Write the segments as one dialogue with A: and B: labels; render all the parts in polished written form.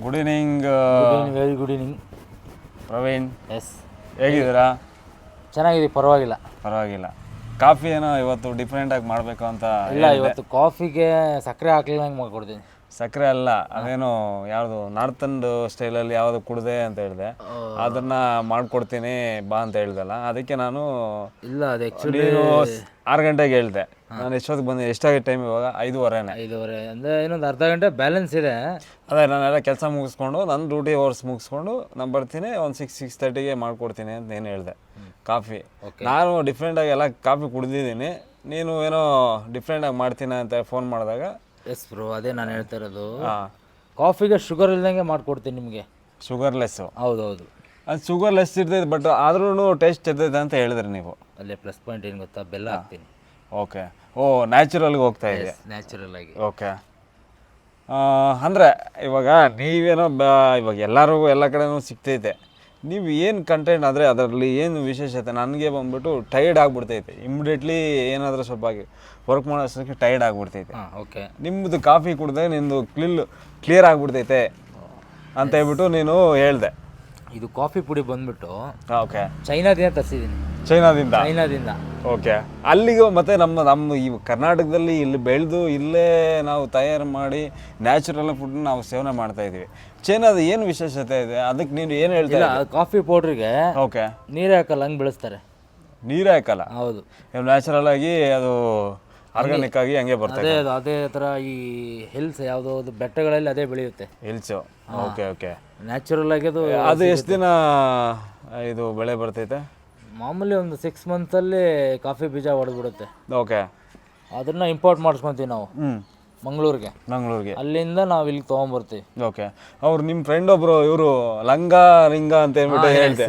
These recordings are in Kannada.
A: Good evening
B: good evening, very good evening
A: Praveen.
B: Yes,
A: ಹೇಗಿದ್ದೀರಾ?
B: ಚೆನ್ನಾಗಿದೆ, ಪರವಾಗಿಲ್ಲ.
A: ಪರವಾಗಿಲ್ಲ. ಕಾಫಿ ಏನೋ ಇವತ್ತು ಡಿಫ್ರೆಂಟಾಗಿ ಮಾಡಬೇಕು ಅಂತ
B: ಇಲ್ಲ, ಇವತ್ತು ಕಾಫಿಗೆ ಸಕ್ಕರೆ ಹಾಕ್ಲಿಲ್ಲಂಗೆ ಮಾಡ್ಕೊಡ್ತೀನಿ.
A: ಸಕ್ಕರೆ ಅಲ್ಲ, ಅದೇನೋ ಯಾವುದು ನಾರ್ತನ್ ಸ್ಟೈಲಲ್ಲಿ ಯಾವುದು ಕುಡ್ದೆ ಅಂತ ಹೇಳಿದೆ, ಅದನ್ನ ಮಾಡ್ಕೊಡ್ತೀನಿ ಬಾ ಅಂತ ಹೇಳ್ದಲ್ಲ, ಅದಕ್ಕೆ ನಾನು
B: ಇಲ್ಲ, ಅದು ಆ್ಯಕ್ಚುಲಿ
A: 6 ಗಂಟೆಗೆ ಹೇಳ್ದೆ. ನಾನು ಎಷ್ಟೊತ್ತಿಗೆ ಬಂದೆ? ಎಷ್ಟಾಗಿ ಟೈಮ್ ಇವಾಗ? 5:30.
B: 5:30 ಅಂದರೆ ಇನ್ನೊಂದು ಅರ್ಧ ಗಂಟೆ ಬ್ಯಾಲೆನ್ಸ್ ಇದೆ.
A: ಅದೇ ನಾನೆಲ್ಲ ಕೆಲಸ ಮುಗಿಸ್ಕೊಂಡು ನನ್ನ ಡ್ಯೂಟಿ ಅವರ್ಸ್ ಮುಗಿಸ್ಕೊಂಡು ನಾನು ಬರ್ತೀನಿ, ಒಂದು 6-6:30ಗೆ ಮಾಡ್ಕೊಡ್ತೀನಿ ಅಂತ ಏನು ಹೇಳಿದೆ ಕಾಫಿ. ನಾನು ಡಿಫ್ರೆಂಟಾಗಿ ಎಲ್ಲ ಕಾಫಿ ಕುಡ್ದಿದ್ದೀನಿ, ನೀನು ಏನೋ ಡಿಫ್ರೆಂಟಾಗಿ ಮಾಡ್ತೀನಿ ಅಂತ ಫೋನ್ ಮಾಡಿದಾಗ
B: ಎಸ್ ಬ್ರೋ, ಅದೇ ನಾನು ಹೇಳ್ತಾ ಇರೋದು. ಕಾಫಿಗೆ ಶುಗರ್ ಇಲ್ದಂಗೆ ಮಾಡ್ಕೊಡ್ತೀನಿ ನಿಮಗೆ.
A: ಶುಗರ್ಲೆಸ್ಸು?
B: ಹೌದೌದು,
A: ಅದು ಶುಗರ್ಲೆಸ್ ಇರ್ತೈತೆ, ಬಟ್ ಆದ್ರೂ ಟೇಸ್ಟ್ ಇರ್ತೈತೆ ಅಂತ ಹೇಳಿದ್ರಿ ನೀವು.
B: ಅಲ್ಲೇ ಪ್ಲಸ್ ಪಾಯಿಂಟ್ ಏನು ಗೊತ್ತಾ, ಬೆಲ್ಲ ಹಾಕ್ತೀನಿ.
A: ಓಕೆ, ಓ ನ್ಯಾಚುರಲ್ಗೆ ಹೋಗ್ತಾ ಇದೆ.
B: ನ್ಯಾಚುರಲ್ ಆಗಿ.
A: ಓಕೆ, ಅಂದರೆ ಇವಾಗ ನೀವೇನೋ ಇವಾಗ ಎಲ್ಲರೂ ಎಲ್ಲ ಕಡೆನೂ ಸಿಗ್ತೈತೆ, ನೀವು ಏನು ಕಂಟೆಂಟ್ ಆದರೆ ಅದರಲ್ಲಿ ಏನು ವಿಶೇಷತೆ? ನನಗೆ ಬಂದ್ಬಿಟ್ಟು ಟೈರ್ಡ್ ಆಗಿಬಿಡ್ತೈತೆ ಇಮಿಡಿಯೇಟ್ಲಿ, ಏನಾದರೂ ಸ್ವಲ್ಪ ವರ್ಕ್ ಮಾಡೋ ಅಷ್ಟಕ್ಕೆ ಟೈರ್ಡ್ ಆಗಿಬಿಡ್ತೈತೆ.
B: ಓಕೆ,
A: ನಿಮ್ಮದು ಕಾಫಿ ಕುಡಿದಾಗ ನಿಮ್ಮದು ಕ್ಲಿಯರ್ ಆಗಿಬಿಡ್ತೈತೆ ಅಂತ ಹೇಳ್ಬಿಟ್ಟು ನೀನು ಹೇಳಿದೆ.
B: ಇದು ಕಾಫಿ ಪುಡಿ ಬಂದ್ಬಿಟ್ಟು
A: ಓಕೆ,
B: ಚೈನಾದಿಂದ ತರಿಸಿದ್ದೀನಿ.
A: ಚೈನಾದಿಂದ? ಓಕೆ, ಅಲ್ಲಿಗೂ ಮತ್ತೆ ನಮ್ಮ ಈ ಕರ್ನಾಟಕದಲ್ಲಿ ಇಲ್ಲಿ ಬೆಳೆದು ಇಲ್ಲೇ ನಾವು ತಯಾರು ಮಾಡಿ ನ್ಯಾಚುರಲ್ ಫುಡ್ ನಾವು ಸೇವನೆ ಮಾಡ್ತಾ ಇದೀವಿ. ಚೈನಾದ ಏನು ವಿಶೇಷತೆ ಇದೆ? ಅದಕ್ಕೆ ನೀನು ಏನು ಹೇಳ್ತೀರಾ?
B: ಕಾಫಿ ಪೌಡ್ರಿಗೆ
A: ಓಕೆ,
B: ನೀರೇ ಹಾಕಲ್ಲ, ಹಂಗೆ ಬೆಳೆಸ್ತಾರೆ.
A: ನೀರೇ ಹಾಕಲ್ಲ?
B: ಹೌದು,
A: ನ್ಯಾಚುರಲ್ ಆಗಿ ಅದು ಆರ್ಗಾನಿಕ್ ಆಗಿ ಹಂಗೆ ಬರ್ತದೆ.
B: ಅದೇ ಥರ ಈ ಹಿಲ್ಸ್ ಯಾವುದೋ ಬೆಟ್ಟಗಳಲ್ಲಿ ಅದೇ ಬೆಳೆಯುತ್ತೆ.
A: ಹಿಲ್ಸು? ಓಕೆ ಓಕೆ,
B: ನ್ಯಾಚುರಲ್ ಆಗಿ
A: ಅದು ಎಷ್ಟು ದಿನ ಇದು ಬೆಳೆ ಬರ್ತೈತೆ?
B: ಮಾಮೂಲಿ ಒಂದು 6 ಮಂತ್ಸಲ್ಲಿ ಕಾಫಿ ಬೀಜ ಹೊಡೆದ್ಬಿಡುತ್ತೆ.
A: ಓಕೆ,
B: ಅದನ್ನ ಇಂಪೋರ್ಟ್ ಮಾಡಿಸ್ಕೊತೀವಿ ನಾವು ಮಂಗಳೂರಿಗೆ. ಅಲ್ಲಿಂದ ನಾವು ಇಲ್ಲಿ ತೊಗೊಂಬರ್ತೀವಿ.
A: ಓಕೆ, ಅವ್ರು ನಿಮ್ಮ ಫ್ರೆಂಡ್ ಒಬ್ರು ಇವರು ಲಿಂಗ ಅಂತ ಹೇಳ್ಬಿಟ್ಟು ಹೇಳ್ತೆ.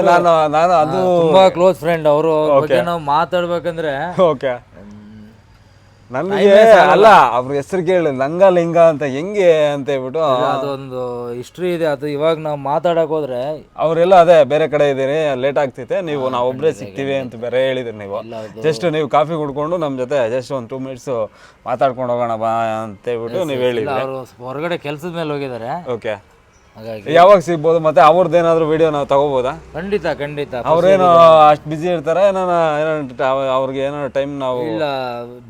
A: ನಾನು ಅದು
B: ತುಂಬಾ ಕ್ಲೋಸ್ ಫ್ರೆಂಡ್ ಅವರು. ಬಗ್ಗೆ ನಾವು ಮಾತಾಡ್ಬೇಕಂದ್ರೆ
A: ಓಕೆ, ನನಗೆ ಅಲ್ಲ ಅವ್ರ ಹೆಸರು ಕೇಳಿ ಲಿಂಗ ಅಂತ ಹೆಂಗೆ ಅಂತ ಹೇಳ್ಬಿಟ್ಟು
B: ಅದೊಂದು ಹಿಸ್ಟ್ರಿ ಇದೆ. ಅದು ಇವಾಗ ನಾವು ಮಾತಾಡಕ್ ಹೋದ್ರೆ
A: ಅವರೆಲ್ಲ ಅದೇ ಬೇರೆ ಕಡೆ ಇದ್ದೀರಿ, ಲೇಟ್ ಆಗ್ತೈತೆ, ನಾವು ಒಬ್ಬರೇ ಸಿಗ್ತೀವಿ ಅಂತ ಬೇರೆ ಹೇಳಿದ್ರಿ ನೀವು. ಜಸ್ಟ್ ನೀವು ಕಾಫಿ ಕುಡ್ಕೊಂಡು ನಮ್ಮ ಜೊತೆ ಜಸ್ಟ್ ಒಂದು 2 ಮಿನಿಟ್ಸ್ ಮಾತಾಡ್ಕೊಂಡು ಹೋಗೋಣ ಬಾ ಅಂತ ಹೇಳ್ಬಿಟ್ಟು ನೀವು ಹೇಳಿದ್ರಿ.
B: ಅವರು ಹೊರಗಡೆ ಕೆಲಸದ ಮೇಲೆ ಹೋಗಿದ್ದಾರೆ.
A: ಓಕೆ, ಯಾವಾಗ ಸಿಗ್ಬೋದು? ಮತ್ತೆ ಅವ್ರದ್ದೇನಾದ್ರು ವಿಡಿಯೋ ನಾವು ತಗೋಬೋದಾ?
B: ಖಂಡಿತ.
A: ಅವ್ರೇನೋ ಅಷ್ಟು ಬಿಸಿ ಇರ್ತಾರೆ, ಅವ್ರಿಗೆ ಏನೋ ಟೈಮ್ ನಾವು
B: ಇಲ್ಲ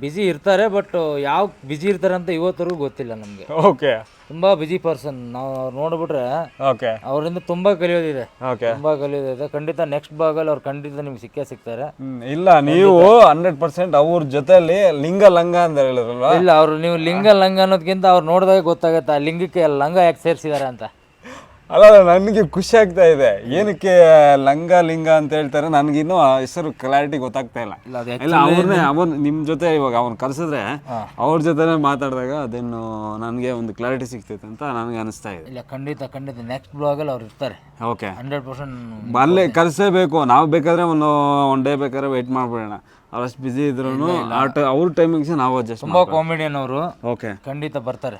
B: ಬಿಸಿ ಇರ್ತಾರೆ, ಬಟ್ ಯಾವ ಬಿಸಿ ಇರ್ತಾರೆ ಅಂತ ಇವತ್ತರೆಗೂ ಗೊತ್ತಿಲ್ಲ ನಮಗೆ.
A: ಓಕೆ,
B: ತುಂಬಾ ಬಿಸಿ ಪರ್ಸನ್. ನಾವು ಅವ್ರು ನೋಡ್ಬಿಟ್ರೆ
A: ಓಕೆ
B: ಅವರಿಂದ ತುಂಬಾ ಕಲಿಯೋದಿದೆ.
A: ಓಕೆ,
B: ತುಂಬಾ ಕಲಿಯೋದಿದೆ. ಖಂಡಿತ ನೆಕ್ಸ್ಟ್ ಭಾಗಲ್ಲಿ ಅವ್ರು ಖಂಡಿತ ನಿಮ್ಗೆ ಸಿಗ್ತಾರೆ.
A: ಇಲ್ಲ, ನೀವು 100% ಅವ್ರ ಜೊತೆಲಿ ಲಿಂಗ ಅಂತ ಹೇಳಿದ್ರಲ್ವಾ?
B: ಇಲ್ಲ, ಅವ್ರು ನೀವು ಲಿಂಗ ಅನ್ನೋದಕ್ಕಿಂತ ಅವ್ರು ನೋಡಿದಾಗ ಗೊತ್ತಾಗತ್ತೆ ಆ ಲಿಂಗಕ್ಕೆ ಲಂಗ ಯಾಕೆ ಸೇರಿಸಿದ್ದಾರೆ ಅಂತ.
A: ಅಲ್ಲ, ನನಗೆ ಖುಷಿ ಆಗ್ತಾ ಇದೆ. ಏನಕ್ಕೆ ಲಿಂಗ ಅಂತ ಹೇಳ್ತಾರೆ, ನನಗಿನ್ನೂ ಹೆಸರು ಕ್ಲಾರಿಟಿ ಗೊತ್ತಾಗ್ತಾ ಇಲ್ಲ. ಇಲ್ಲ, ಅವ್ರು ನಿಮ್ಮ ಜೊತೆ ಇವಾಗ ಅವ್ನು ಕರೆಸಿದ್ರೆ ಅವ್ರ ಜೊತೆ ಮಾತಾಡಿದಾಗ ಅದೇನು ನನಗೆ ಒಂದು ಕ್ಲಾರಿಟಿ ಸಿಗ್ತೈತೆ ಅಂತ ನನಗೆ ಅನಿಸ್ತಾ ಇದೆ.
B: ಇಲ್ಲ, ಖಂಡಿತ ನೆಕ್ಸ್ಟ್ ಬ್ಲಾಗಲ್ಲಿ ಅವ್ರು ಇರ್ತಾರೆ.
A: ಓಕೆ,
B: 100%
A: ಅಲ್ಲೇ ಕರೆಸೇಬೇಕು. ನಾವು ಬೇಕಾದ್ರೆ ಒಂದು ಡೇ ಬೇಕಾದ್ರೆ ವೆಯ್ಟ್ ಮಾಡ್ಬಿಡೋಣ. ಅವ್ರಷ್ಟು ಬಿಸಿ ಇದ್ರು ಅವ್ರ ಟೈಮಿಂಗ್ಸ್ ನಾವು ಅಡ್ಜಸ್ಟ್.
B: ತುಂಬಾ ಕಾಮಿಡಿಯನ್ ಅವರು.
A: ಓಕೆ,
B: ಖಂಡಿತ ಬರ್ತಾರೆ.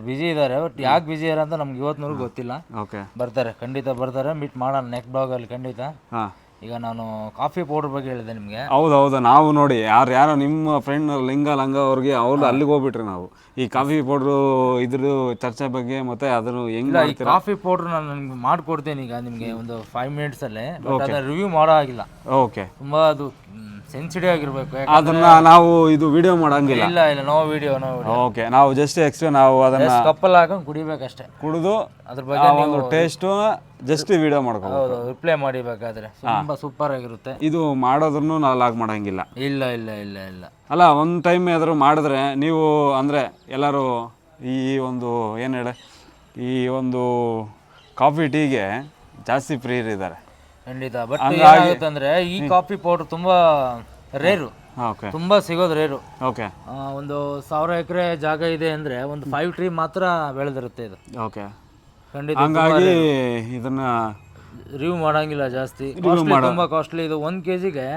B: ಬಿಸಿ ಇದ್ದಾರೆ, ಬಟ್ ಯಾಕೆ ಬಿಸಿ ಇದ್ದಾರೆ ಅಂತ ನಮ್ಗೆ ಇವತ್ತಿನವರೆಗೂ ಗೊತ್ತಿಲ್ಲ.
A: ಓಕೆ,
B: ಬರ್ತಾರೆ, ಖಂಡಿತ ಬರ್ತಾರೆ. ಮೀಟ್ ಮಾಡೋಣ ನೆಕ್ಸ್ಟ್ ಬ್ಲಾಗಲ್ಲಿ ಖಂಡಿತ. ಈಗ ನಾನು ಕಾಫಿ ಪೌಡರ್ ಬಗ್ಗೆ ಹೇಳಿದೆ ನಿಮಗೆ.
A: ಹೌದೌದು, ನಾವು ನೋಡಿ ಯಾರೋ ನಿಮ್ಮ ಫ್ರೆಂಡ್ ಲಿಂಗ ಅವ್ರಿಗೆ ಅವ್ರು ಅಲ್ಲಿಗೆ ಹೋಗ್ಬಿಟ್ರಿ. ನಾವು ಈ ಕಾಫಿ ಪೌಡ್ರು ಇದ್ರ ಚರ್ಚೆ ಬಗ್ಗೆ ಮತ್ತೆ ಅದ್ರ ಹೆಂಗ್
B: ಕಾಫಿ ಪೌಡರ್ ನಾನು ನಿಮ್ಗೆ ಮಾಡ್ಕೊಡ್ತೇನೆ ಈಗ ನಿಮಗೆ ಒಂದು 5 ಮಿನಿಟ್ಸಲ್ಲಿ. ಅದನ್ನ ರಿವ್ಯೂ ಮಾಡೋ ಆಗಿಲ್ಲ.
A: ಓಕೆ,
B: ತುಂಬಾ ಅದು ಸೆನ್ಸಿಟಿವ್ ಆಗಿರ್ಬೇಕು.
A: ಅದನ್ನ ನಾವು ಇದು ವಿಡಿಯೋ ಮಾಡಂಗಿಲ್ಲ.
B: ಇಲ್ಲ, ನೋ ವಿಡಿಯೋ.
A: ಓಕೆ, ನಾವು ಜಸ್ಟ್ ನಾವು ಅದನ್ನ
B: ಕಪ್ಪಲ್ ಹಾಕೊಂಡು ಕುಡಿಬೇಕಷ್ಟೇ.
A: ಕುಡಿದು ಅದ್ರ ಬಗ್ಗೆ ಒಂದು ಟೇಸ್ಟ್ ಜಸ್ಟ್ ವಿಡಿಯೋ ಮಾಡ್ಕೊಂಡು
B: ರಿಪ್ಲೈ ಮಾಡಿಬೇಕಾದ್ರೆ ತುಂಬಾ ಸೂಪರ್ ಆಗಿರುತ್ತೆ.
A: ಇದು ಮಾಡೋದನ್ನು ನಾವು ಲಾಗ್ ಮಾಡಂಗಿಲ್ಲ.
B: ಇಲ್ಲ.
A: ಅಲ್ಲ, ಒಂದು ಟೈಮ್ ಯಾವ್ದಾದ್ರು ಮಾಡಿದ್ರೆ ನೀವು ಅಂದರೆ ಎಲ್ಲರೂ ಈ ಒಂದು ಏನು ಹೇಳಿ ಈ ಒಂದು ಕಾಫಿ ಟೀಗೆ ಜಾಸ್ತಿ ಪ್ರಿಯರಿದ್ದಾರೆ.
B: ಖಂಡಿತ. ಬಟ್ ಏನಾಗುತ್ತೆ ಅಂದ್ರೆ ಈ ಕಾಫಿ ಪೌಡರ್ ತುಂಬಾ ರೇರು.
A: ಓಕೆ,
B: ತುಂಬಾ ಸಿಗೋದು ರೇರು.
A: ಓಕೆ,
B: ಒಂದು 1000 ಎಕರೆ ಜಾಗ ಇದೆ ಅಂದ್ರೆ ಒಂದು 5 ಟ್ರೀ ಮಾತ್ರ ಬೆಳೆದಿರುತ್ತೆ ಇದು.
A: ಓಕೆ,
B: ಖಂಡಿತ.
A: ಹಂಗಾಗಿ ಇದನ್ನ
B: ರಿವ್ಯೂ ಮಾಡಂಗಿಲ್ಲ ಜಾಸ್ತಿ. ತುಂಬಾ ಕಾಸ್ಟ್ಲಿ ಇದು 1 kgಗೆ.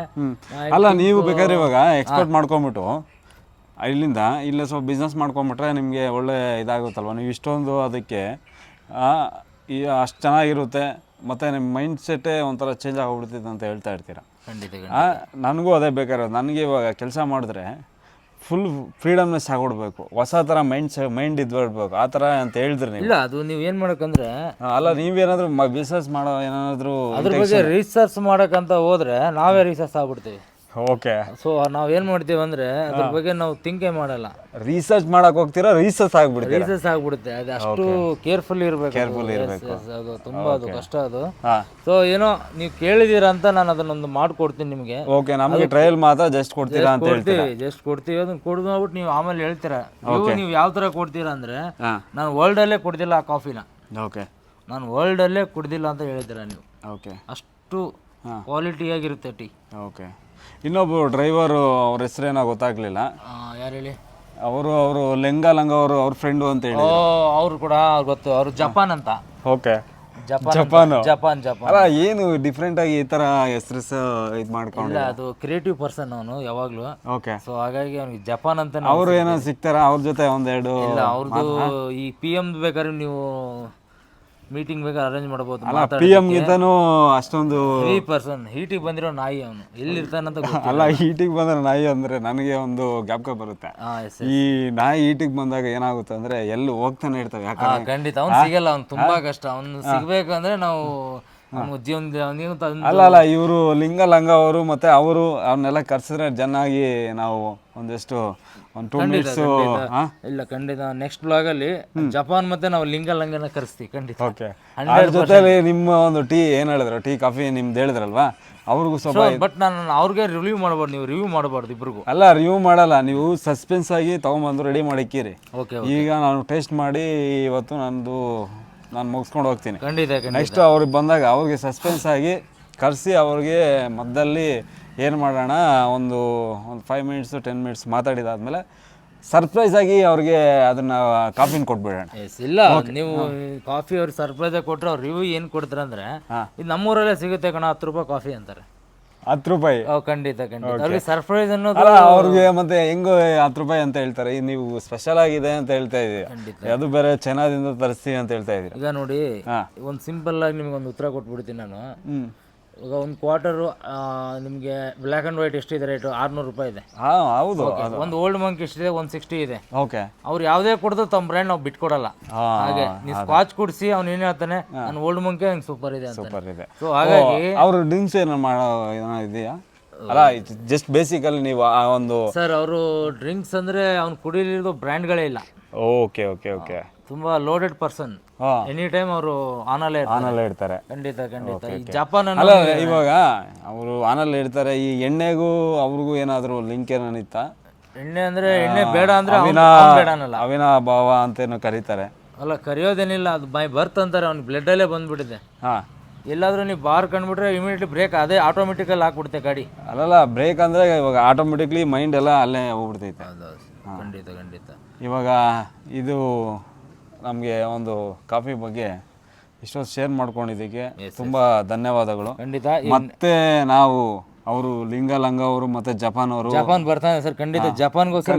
A: ಅಲ್ಲ, ನೀವು ಬೇಕಾದ್ರೆ ಇವಾಗ ಎಕ್ಸ್ಪೋರ್ಟ್ ಮಾಡ್ಕೊಂಬಿಟ್ಟು ಇಲ್ಲಿಂದ ಇಲ್ಲೇ ಸ್ವಲ್ಪ ಬಿಸ್ನೆಸ್ ಮಾಡ್ಕೊಂಬಿಟ್ರೆ ನಿಮಗೆ ಒಳ್ಳೆ ಇದಾಗುತ್ತಲ್ವ. ನೀವು ಇಷ್ಟೊಂದು ಅದಕ್ಕೆ ಅಷ್ಟು ಚೆನ್ನಾಗಿರುತ್ತೆ, ಮತ್ತು ನಿಮ್ಮ ಮೈಂಡ್ ಸೆಟ್ಟೇ ಒಂಥರ ಚೇಂಜ್ ಆಗೋಗ್ಬಿಡ್ತೈತೆ ಅಂತ ಹೇಳ್ತಾ ಇರ್ತೀರ.
B: ಖಂಡಿತ.
A: ನನಗೂ ಅದೇ ಬೇಕಾಗಿರೋದು. ನನಗೆ ಇವಾಗ ಕೆಲಸ ಮಾಡಿದ್ರೆ ಫುಲ್ ಫ್ರೀಡಮ್ನೆಸ್ ಆಗ್ಬಿಡ್ಬೇಕು, ಹೊಸ ಥರ ಮೈಂಡ್ ಇದ್ಬಿಡ್ಬೇಕು ಆ ಥರ ಅಂತ ಹೇಳಿದ್ರಿ ನೀವು.
B: ಇಲ್ಲ ಅದು ನೀವು ಏನು ಮಾಡಬೇಕಂದ್ರೆ
A: ಅಲ್ಲ ನೀವೇನಾದರೂ ಬಿಸ್ನೆಸ್ ಮಾಡೋ ಏನಾದರೂ
B: ಅದ್ರ ಬಗ್ಗೆ ರಿಸರ್ಚ್ ಮಾಡೋಕ್ಕಂತ ಹೋದ್ರೆ ನಾವೇ ರಿಸರ್ಚ್ ಆಗ್ಬಿಡ್ತೀವಿ.
A: ಓಕೆ.
B: ಸೊ ನಾವೇನು ಮಾಡ್ತೀವಿ ಅಂದರೆ ಅದ್ರ ಬಗ್ಗೆ ನಾವು ಥಿಂಕೇ ಮಾಡಲ್ಲ.
A: ರಿಸರ್ಚ್ ಮಾಡಕ್ಕೆ ಹೋಗ್ತೀರಾ, ರಿಸರ್ಚ್
B: ಆಗ್ಬಿಡುತ್ತೆ. ಅದು ಅಷ್ಟು ಕೇರ್ಫುಲ್ ಇರಬೇಕು. ಅದು ತುಂಬ ಅದು ಕಷ್ಟ ಅದು. ಸೊ ಏನೋ ನೀವು ಕೇಳಿದೀರಾ ಅಂತ ನಾನು ಅದನ್ನೊಂದು ಮಾಡ್ಕೊಡ್ತೀನಿ ನಿಮಗೆ.
A: ಓಕೆ, ನಮಗೆ ಟ್ರಯಲ್ ಮಾತ್ರ ಜಸ್ಟ್ ಕೊಡ್ತೀರಾ ಅಂತ ಹೇಳ್ತೀವಿ.
B: ಜಸ್ಟ್ ಕೊಡ್ತೀವಿ, ಅದನ್ನ ಕೊಡ್ದು ಮಾಡ್ಬಿಟ್ಟು ನೀವು ಆಮೇಲೆ ಹೇಳ್ತೀರಾ. ನೀವು ಯಾವ ಥರ ಕೊಡ್ತೀರಾ ಅಂದರೆ ನಾನು ವರ್ಲ್ಡಲ್ಲೇ ಕೊಡ್ದಿಲ್ಲ ಆ ಕಾಫಿನ.
A: ಓಕೆ,
B: ನಾನು ವರ್ಲ್ಡಲ್ಲೇ ಕುಡ್ದಿಲ್ಲ ಅಂತ ಹೇಳ್ತೀರಾ ನೀವು.
A: ಓಕೆ,
B: ಅಷ್ಟು ಕ್ವಾಲಿಟಿಯಾಗಿರುತ್ತೆ ಟೀ.
A: ಓಕೆ. ಇನ್ನೊಬ್ಬರು ಡ್ರೈವರು ಅವ್ರ ಹೆಸರೇನೋ ಗೊತ್ತಾಗ್ಲಿಲ್ಲ,
B: ಯಾರು ಹೇಳಿ?
A: ಅವರು ಲಂಗ ಅವ್ರ ಫ್ರೆಂಡು ಅಂತ ಹೇಳಿ.
B: ಅವ್ರು ಕೂಡ ಗೊತ್ತು, ಅವರು ಜಪಾನ್ ಅಂತ.
A: ಓಕೆ,
B: ಜಪಾನ್
A: ಅಲ್ಲ ಏನು ಡಿಫ್ರೆಂಟ್ ಆಗಿ ಈ ತರ ಹೆಸರು ಇದು ಮಾಡ್ಕೊಂಡು?
B: ಅದು ಕ್ರಿಯೇಟಿವ್ ಪರ್ಸನ್ ಅವನು ಯಾವಾಗ್ಲೂ.
A: ಓಕೆ,
B: ಸೊ ಹಾಗಾಗಿ ಅವ್ನಿಗೆ ಜಪಾನ್ ಅಂತ.
A: ಅವರು ಏನೋ ಸಿಗ್ತಾರ ಅವ್ರ ಜೊತೆ ಒಂದೆರಡು?
B: ಇಲ್ಲ, ಅವ್ರದ್ದು ಈ PM ಬೇಕಾದ್ರೆ ನೀವು ಮೀಟಿಂಗ್ ಬೇಕಾದ್ರೆ ಅರೇಂಜ್ ಮಾಡಬಹುದು.
A: PM ಗಿಂತನೂ ಅಷ್ಟೊಂದು
B: ಪರ್ಸನ್ ಹೀಟಿಗೆ ಬಂದಿರೋ ನಾಯಿ ಅವನು ಎಲ್ಲಿರ್ತಾನಂತ ಗೊತ್ತಿಲ್ಲ.
A: ಅಲ್ಲ, ಹೀಟಿಗೆ ಬಂದ್ರೆ ನಾಯಿ ಅಂದ್ರೆ ನನಗೆ ಒಂದು ಜ್ಞಾಪಕ ಬರುತ್ತೆ. ಈ ನಾಯಿ ಹೀಟಿಗೆ ಬಂದಾಗ ಏನಾಗುತ್ತೆ ಅಂದ್ರೆ ಎಲ್ಲಿ ಹೋಗ್ತಾನೆ ಇರ್ತವೆ. ಯಾಕಂದ್ರೆ
B: ಖಂಡಿತ ಅವ್ನು ಸಿಗಲ್ಲ, ಅವ್ನು ತುಂಬಾ ಕಷ್ಟ. ಅವ್ನು ಸಿಗ್ಬೇಕು ಅಂದ್ರೆ ನಾವು
A: ಅಲ್ಲ ಇವರು ಲಂಗ ಅವರು ಮತ್ತೆ ಅವರು ಅವ್ರನ್ನೆಲ್ಲ ಕರ್ಸಿದ್ರೆ ಚೆನ್ನಾಗಿ ನಾವು ಒಂದೆಷ್ಟು ಒಂದು 2 ಮಿನಿಟ್ಸ್.
B: ಇಲ್ಲ ಖಂಡಿತ ನೆಕ್ಸ್ಟ್ ಬ್ಲಾಗ್ ಅಲ್ಲಿ ಜಪಾನ್ ಮತ್ತೆ ನಾವು ಲಂಗನ ಕರೆಸ್ತೀವಿ ಖಂಡಿತ.
A: ಓಕೆ, ಅದ್ರ ಜೊತೆಲಿ ನಿಮ್ಮ ಒಂದು ಟೀ ಏನ್ ಹೇಳಿದ್ರು, ಟೀ ಕಾಫಿ ನಿಮ್ದು ಹೇಳಿದ್ರಲ್ವಾ, ಅವ್ರಿಗೂ ಸ್ವಲ್ಪ.
B: ಬಟ್ ನಾನು ಅವ್ರಿಗೆ ರಿವ್ಯೂ ಮಾಡಬಾರ್ದು, ನೀವು ರಿವ್ಯೂ ಮಾಡಬಾರ್ದು ಇಬ್ರಿಗೂ.
A: ಅಲ್ಲ ರಿವ್ಯೂ ಮಾಡಲ್ಲ, ನೀವು ಸಸ್ಪೆನ್ಸ್ ಆಗಿ ತಗೊಂಬಂದು ರೆಡಿ ಮಾಡಿಕ್ಕಿರಿ. ಈಗ ನಾನು ಟೇಸ್ಟ್ ಮಾಡಿ ಇವತ್ತು ನಾನು ಮುಗಿಸ್ಕೊಂಡು ಹೋಗ್ತೀನಿ.
B: ಖಂಡಿತ.
A: ನೆಕ್ಸ್ಟ್ ಅವ್ರಿಗೆ ಬಂದಾಗ ಅವ್ರಿಗೆ ಸಸ್ಪೆನ್ಸ್ ಆಗಿ ಕರೆಸಿ ಅವ್ರಿಗೆ ಮಧ್ಯದಲ್ಲಿ ಏನು ಮಾಡೋಣ, ಒಂದು 5 ಮಿನಿಟ್ಸು 10 ಮಿನಿಟ್ಸ್ ಮಾತಾಡಿದಾದ್ಮೇಲೆ ಸರ್ಪ್ರೈಸ್ ಆಗಿ ಅವ್ರಿಗೆ ಅದನ್ನ ಕಾಫಿನ ಕೊಟ್ಬಿಡೋಣ.
B: ಇಲ್ಲ, ನೀವು ಕಾಫಿ ಅವ್ರಿಗೆ ಸರ್ಪ್ರೈಸ್ ಆಗಿ ಕೊಟ್ಟರೆ ಅವ್ರು ರಿವ್ಯೂ ಏನು ಕೊಡ್ತಾರೆ ಅಂದರೆ, ಇದು ನಮ್ಮೂರಲ್ಲೇ ಸಿಗುತ್ತೆ ಕಣ, 10 ರೂಪಾಯಿ ಕಾಫಿ ಅಂತಾರೆ.
A: 10 ರೂಪಾಯಿ?
B: ಖಂಡಿತ. ಅವ್ರಿಗೆ ಸರ್ಪ್ರೈಸ್ ಅನ್ನೋದು
A: ಅವ್ರಿಗೆ ಮತ್ತೆ ಹೆಂಗೋ 10 ರೂಪಾಯಿ ಅಂತ ಹೇಳ್ತಾರೆ. ನೀವು ಸ್ಪೆಷಲ್ ಆಗಿದೆ ಅಂತ ಹೇಳ್ತಾ ಇದೀವಿ, ಅದು ಬೇರೆ ಚೈನಾದಿಂದ ತರಿಸ್ತೀವಿ ಅಂತ ಹೇಳ್ತಾ ಇದೀರಿ.
B: ಈಗ ನೋಡಿ, ಒಂದು ಸಿಂಪಲ್ ಆಗಿ ನಿಮ್ಗೆ ಒಂದು ಉತ್ತರ ಕೊಟ್ಬಿಡ್ತೀನಿ ನಾನು. ಈಗ ಒಂದು ಕ್ವಾರ್ಟರು ನಿಮಗೆ ಬ್ಲ್ಯಾಕ್ ಆ್ಯಂಡ್ ವೈಟ್ ಎಷ್ಟಿದೆ ರೇಟು? 600 ರೂಪಾಯಿ ಇದೆ.
A: ಹೌದು.
B: ಒಂದು ಓಲ್ಡ್ ಮಂಕ್ ಎಷ್ಟಿದೆ? 160 ಇದೆ.
A: ಓಕೆ,
B: ಅವ್ರು ಯಾವುದೇ ಕೊಡೋದು ತಮ್ಮ ಬ್ರ್ಯಾಂಡ್ ನಾವು ಬಿಟ್ಕೊಡಲ್ಲ. ಹಾಗೆ ನೀವು ಸ್ಕಾಚ್ ಕುಡಿಸಿ ಅವ್ನು ಏನು ಹೇಳ್ತಾನೆ, ನಾನು ಓಲ್ಡ್ ಮಂಕೆ ನಂಗೆ ಸೂಪರ್ ಇದೆ ಅಂತ.
A: ಸೂಪರ್ ಇದೆ.
B: ಸೊ ಹಾಗಾಗಿ
A: ಅವರು ಡ್ರಿಂಕ್ಸ್ ಏನೋ ಮಾಡೋ ಏನೋ ಇದೆಯಾ? ಅಲ್ಲ, ಜಸ್ಟ್ ಬೇಸಿಕಲಿ ನೀವು ಆ ಒಂದು.
B: ಸರ್, ಅವರು ಡ್ರಿಂಕ್ಸ್ ಅಂದರೆ ಅವ್ನು ಕುಡಿಲಿರೋದು ಬ್ರ್ಯಾಂಡ್ಗಳೇ ಇಲ್ಲ.
A: ಓಕೆ ಓಕೆ ಓಕೆ,
B: ತುಂಬಾ ಲೋಡೆಡ್ ಪರ್ಸನ್. ಎನಿ ಟೈಮ್ ಅವರು ಆನಲ್ಲೇ
A: ಇರ್ತಾರೆ.
B: ಖಂಡಿತ. ಜಪಾನ್
A: ಅಲ್ಲ, ಇವಾಗ ಅವರು ಆನಲ್ಲೇ ಇರ್ತಾರೆ. ಈ ಎಣ್ಣೆಗೂ ಅವ್ರಿಗೂ ಏನಾದ್ರು ಲಿಂಕ್ ಏನಿತ್ತ?
B: ಎಣ್ಣೆ ಅಂದ್ರೆ ಎಣ್ಣೆ ಬೇಡ ಅಂದ್ರೆ
A: ಅವಿನ ಭಾವ ಅಂತೇನೋ ಕರೀತಾರೆ.
B: ಅಲ್ಲ, ಕರೆಯೋದೇನಿಲ್ಲ, ಅದು ಬೈ ಬರ್ತ್ ಅಂತಾರೆ. ಅವ್ನು ಬ್ಲಡ್ ಅಲ್ಲೇ ಬಂದ್ಬಿಟ್ಟಿದೆ. ಎಲ್ಲಾದ್ರೂ ನೀವು ಬಾರ್ ಕಂಡ್ಬಿಟ್ರೆ ಇಮಿಡಿಯೇಟ್ಲಿ ಬ್ರೇಕ್ ಅದೇ ಆಟೋಮೆಟಿಕಲ್ ಹಾಕ್ಬಿಡುತ್ತೆ ಗಾಡಿ.
A: ಅಲ್ಲಲ್ಲ, ಬ್ರೇಕ್ ಅಂದ್ರೆ ಇವಾಗ ಆಟೋಮೆಟಿಕ್ಲಿ ಮೈಂಡ್ ಎಲ್ಲ ಅಲ್ಲೇ ಹೋಗ್ಬಿಡ್ತೈತೆ.
B: ಖಂಡಿತ.
A: ಇವಾಗ ಇದು ನಮಗೆ ಒಂದು ಕಾಫಿ ಬಗ್ಗೆ ಇಷ್ಟೊಂದು ಶೇರ್ ಮಾಡ್ಕೊಂಡಿದ್ದಕ್ಕೆ ತುಂಬಾ ಧನ್ಯವಾದಗಳು.
B: ಖಂಡಿತ.
A: ಮತ್ತೆ ನಾವು ಅವರು ಲಂಗ ಅವರು ಮತ್ತೆ ಜಪಾನ್
B: ಬರ್ತಾನೆ ಸರ್. ಖಂಡಿತ ಜಪಾನ್ಗೋಸ್ಕರ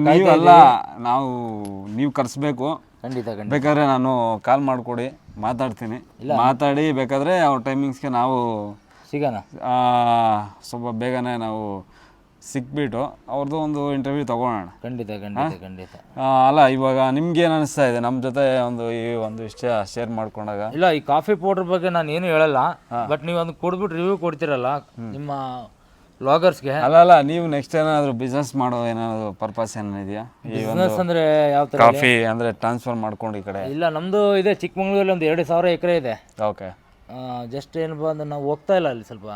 A: ನೀವು ಕರ್ಸ್ಬೇಕು.
B: ಖಂಡಿತ.
A: ಬೇಕಾದ್ರೆ ನಾನು ಕಾಲ್ ಮಾಡಿಕೊಡಿ, ಮಾತಾಡ್ತೀನಿ. ಮಾತಾಡಿ ಬೇಕಾದ್ರೆ ಅವ್ರ ಟೈಮಿಂಗ್ಸ್ಗೆ ನಾವು
B: ಸಿಗೋಣ.
A: ಸ್ವಲ್ಪ ಬೇಗನೆ ನಾವು ಸಿಕ್ಬಿಟ್ಟು ಅವ್ರದ್ದು ಒಂದು ಇಂಟರ್ವ್ಯೂ ತಗೊಳ್ಳೋಣ.
B: ಖಂಡಿತ.
A: ಅಲ್ಲ, ಇವಾಗ ನಿಮ್ಗೆ ಏನು ಅನಿಸ್ತಾ ಇದೆ ನಮ್ಮ ಜೊತೆ ಈ ಒಂದು ವಿಷಯ ಶೇರ್ ಮಾಡ್ಕೊಂಡಾಗ?
B: ಇಲ್ಲ, ಈ ಕಾಫಿ ಪೌಡರ್ ಬಗ್ಗೆ ನಾನು ಏನು ಹೇಳಲ್ಲ, ಬಟ್ ನೀವು ಅದನ್ನ ಕೊಡ್ಬಿಟ್ಟು ರಿವ್ಯೂ ಕೊಡ್ತೀರಲ್ಲ ನಿಮ್ಮ ವ್ಲಾಗರ್ಸ್ಗೆ.
A: ಅಲ್ಲ, ನೀವು ನೆಕ್ಸ್ಟ್ ಏನಾದರೂ ಬಿಸ್ನೆಸ್ ಮಾಡೋ ಏನಾದ್ರು ಪರ್ಪಸ್ ಏನಿದೆಯಾ?
B: ಬಿಸ್ನೆಸ್ ಅಂದ್ರೆ ಯಾವ ಥರ?
A: ಕಾಫಿ ಅಂದ್ರೆ ಟ್ರಾನ್ಸ್ಫರ್ ಮಾಡ್ಕೊಂಡು ಈ ಕಡೆ?
B: ಇಲ್ಲ, ನಮ್ಮದು ಇದೆ ಚಿಕ್ಕಮಂಗ್ಳೂರಲ್ಲಿ ಒಂದು 2,000 ಎಕರೆ ಇದೆ.
A: ಓಕೆ.
B: ಜಸ್ಟ್ ಏನಪ್ಪ ಅಂದ್ರೆ ನಾವು ಹೋಗ್ತಾ ಇಲ್ಲ, ಅಲ್ಲಿ ಸ್ವಲ್ಪ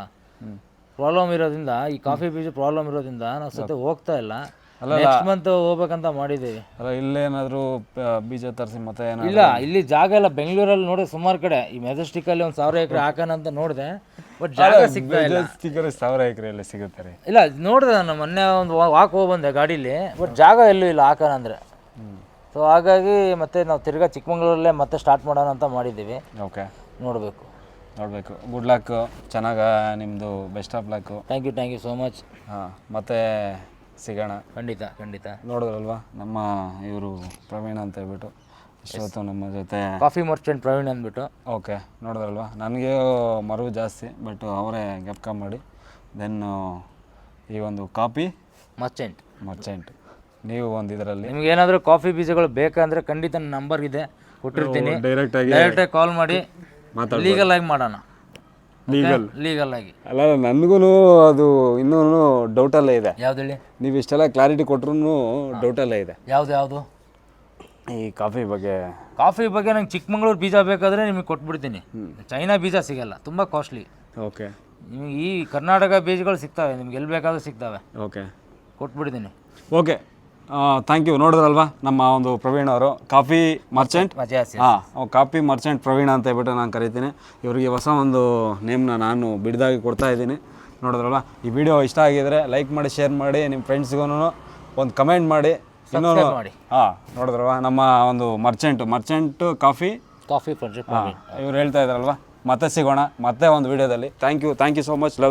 B: ಪ್ರಾಬ್ಲಮ್ ಇರೋದ್ರಿಂದ, ಈ ಕಾಫಿ ಬೀಜ ಪ್ರಾಬ್ಲಮ್ ಇರೋದ್ರಿಂದ ನಾವು ಸತ ಹೋಗ್ತಾ ಇಲ್ಲ. ನೆಕ್ಸ್ಟ್ ಮಂತ್ ಹೋಗ್ಬೇಕಂತ ಮಾಡಿದ್ದೀವಿ.
A: ಅಲ್ಲ, ಇಲ್ಲೇನಾದರೂ ಬೀಜ ತರಿಸಿ ಮತ್ತೆ
B: ಇಲ್ಲ, ಇಲ್ಲಿ ಜಾಗ ಇಲ್ಲ. ಬೆಂಗಳೂರಲ್ಲಿ ನೋಡಿ ಸುಮಾರು ಕಡೆ, ಈ ಮೆಜೆಸ್ಟಿಕ್ ಅಲ್ಲಿ 1,000 ಎಕರೆ ಹಾಕೋಣ ಅಂತ ನೋಡಿದೆ, ಬಟ್ ಜಾಗ ಸಿಗ್ತಾ ಇಲ್ಲ.
A: 1,000 ಎಕರೆಯಲ್ಲಿ ಸಿಗುತ್ತಾರೆ?
B: ಇಲ್ಲ, ನೋಡಿದೆ ನಾನು ಮೊನ್ನೆ ಒಂದು ವಾಕ್ ಹೋಗಿ ಬಂದೆ ಗಾಡೀಲಿ, ಬಟ್ ಜಾಗ ಎಲ್ಲೂ ಇಲ್ಲ ಹಾಕೋಣ ಅಂದರೆ. ಸೊ ಹಾಗಾಗಿ ಮತ್ತೆ ನಾವು ತಿರ್ಗಾ ಚಿಕ್ಕಮಂಗ್ಳೂರಲ್ಲೇ ಮತ್ತೆ ಸ್ಟಾರ್ಟ್ ಮಾಡೋಣ ಅಂತ ಮಾಡಿದ್ದೀವಿ.
A: ಓಕೆ,
B: ನೋಡಬೇಕು.
A: Good luck. ಚೆನ್ನಾಗಿ ನಿಮ್ಮದು best of luck.
B: Thank you so much.
A: ಮತ್ತೆ ಸಿಗೋಣ.
B: ಖಂಡಿತ.
A: ನೋಡಿದ್ರಲ್ವಾ ನಮ್ಮ ಇವರು ಪ್ರವೀಣ್ ಅಂತ ಹೇಳ್ಬಿಟ್ಟು ಇಷ್ಟೊತ್ತು ನಮ್ಮ ಜೊತೆ
B: ಕಾಫಿ ಮರ್ಚೆಂಟ್ ಪ್ರವೀಣ್ ಅಂದ್ಬಿಟ್ಟು.
A: ಓಕೆ, ನೋಡಿದ್ರಲ್ವಾ, ನನಗೆ ಮರು ಜಾಸ್ತಿ, ಬಟ್ ಅವರೇ ಜ್ಞಾಪಕ ಮಾಡಿ ದೆನ್ ಈ ಒಂದು ಕಾಫಿ
B: ಮರ್ಚೆಂಟ್
A: ನೀವು ಒಂದು ಇದರಲ್ಲಿ
B: ನಿಮ್ಗೆ ಏನಾದರೂ ಕಾಫಿ ಬೀಜಗಳು ಬೇಕಂದ್ರೆ ಖಂಡಿತ ನನ್ನ ನಂಬರ್ ಇದೆ ಕೊಟ್ಟಿರ್ತೀನಿ,
A: ಡೈರೆಕ್ಟಾಗಿ
B: ಡೈರೆಕ್ಟಾಗಿ ಕಾಲ್ ಮಾಡಿ ಲೀಗಲ್ ಆಗಿ ಮಾಡೋಣ. ಲೀಗಲ್ ಆಗಿ
A: ಅಲ್ಲ, ನನಗೂ ಅದು ಇನ್ನೂ ಡೌಟಲ್ಲೇ ಇದೆ.
B: ಯಾವ್ದು ಹೇಳಿ?
A: ನೀವು ಇಷ್ಟೆಲ್ಲ ಕ್ಲಾರಿಟಿ ಕೊಟ್ರು ಡೌಟಲ್ಲೇ ಇದೆ.
B: ಯಾವುದು
A: ಈ ಕಾಫಿ ಬಗ್ಗೆ
B: ನಂಗೆ ಚಿಕ್ಕಮಂಗ್ಳೂರು ಬೀಜ ಬೇಕಾದರೆ ನಿಮಗೆ ಕೊಟ್ಬಿಡ್ತೀನಿ. ಚೈನಾ ಬೀಜ ಸಿಗಲ್ಲ, ತುಂಬ ಕಾಸ್ಟ್ಲಿ.
A: ಓಕೆ,
B: ನಿಮಗೆ ಈ ಕರ್ನಾಟಕ ಬೀಜಗಳು ಸಿಗ್ತವೆ, ನಿಮ್ಗೆ ಎಲ್ಲಿ ಬೇಕಾದರೂ ಸಿಗ್ತವೆ.
A: ಓಕೆ,
B: ಕೊಟ್ಬಿಡ್ತೀನಿ.
A: Okay, thank you. ನೋಡಿದ್ರಲ್ವಾ ನಮ್ಮ ಒಂದು ಪ್ರವೀಣ್ ಅವರು, coffee merchant. Coffee merchant Praveen ಅಂತ ಹೇಳ್ಬಿಟ್ಟು ನಾನು ಕರಿತೀನಿ. ಇವರಿಗೆ ಹೊಸ ಒಂದು ನೇಮ್ನ ನಾನು ಬಿಡ್ದಾಗಿ ಕೊಡ್ತಾ ಇದ್ದೀನಿ. ನೋಡಿದ್ರಲ್ವಾ, ಈ ವಿಡಿಯೋ ಇಷ್ಟ ಆಗಿದ್ರೆ ಲೈಕ್ ಮಾಡಿ, ಶೇರ್ ಮಾಡಿ, ನಿಮ್ಮ ಫ್ರೆಂಡ್ಸ್ಗೂ ಒಂದು ಕಮೆಂಟ್ ಮಾಡಿ. ಇನ್ನೊಂದು ನೋಡಿದ್ರಲ್ವಾ ನಮ್ಮ ಒಂದು ಮರ್ಚೆಂಟ್ ಕಾಫಿ
B: ಫ್ರೆಂಡ್ಶಿಪ್
A: ಇವ್ರು ಹೇಳ್ತಾ ಇದ್ರಲ್ವಾ. ಮತ್ತೆ ಸಿಗೋಣ ಮತ್ತೆ ಒಂದು ವಿಡಿಯೋದಲ್ಲಿ. Thank you so much. Love.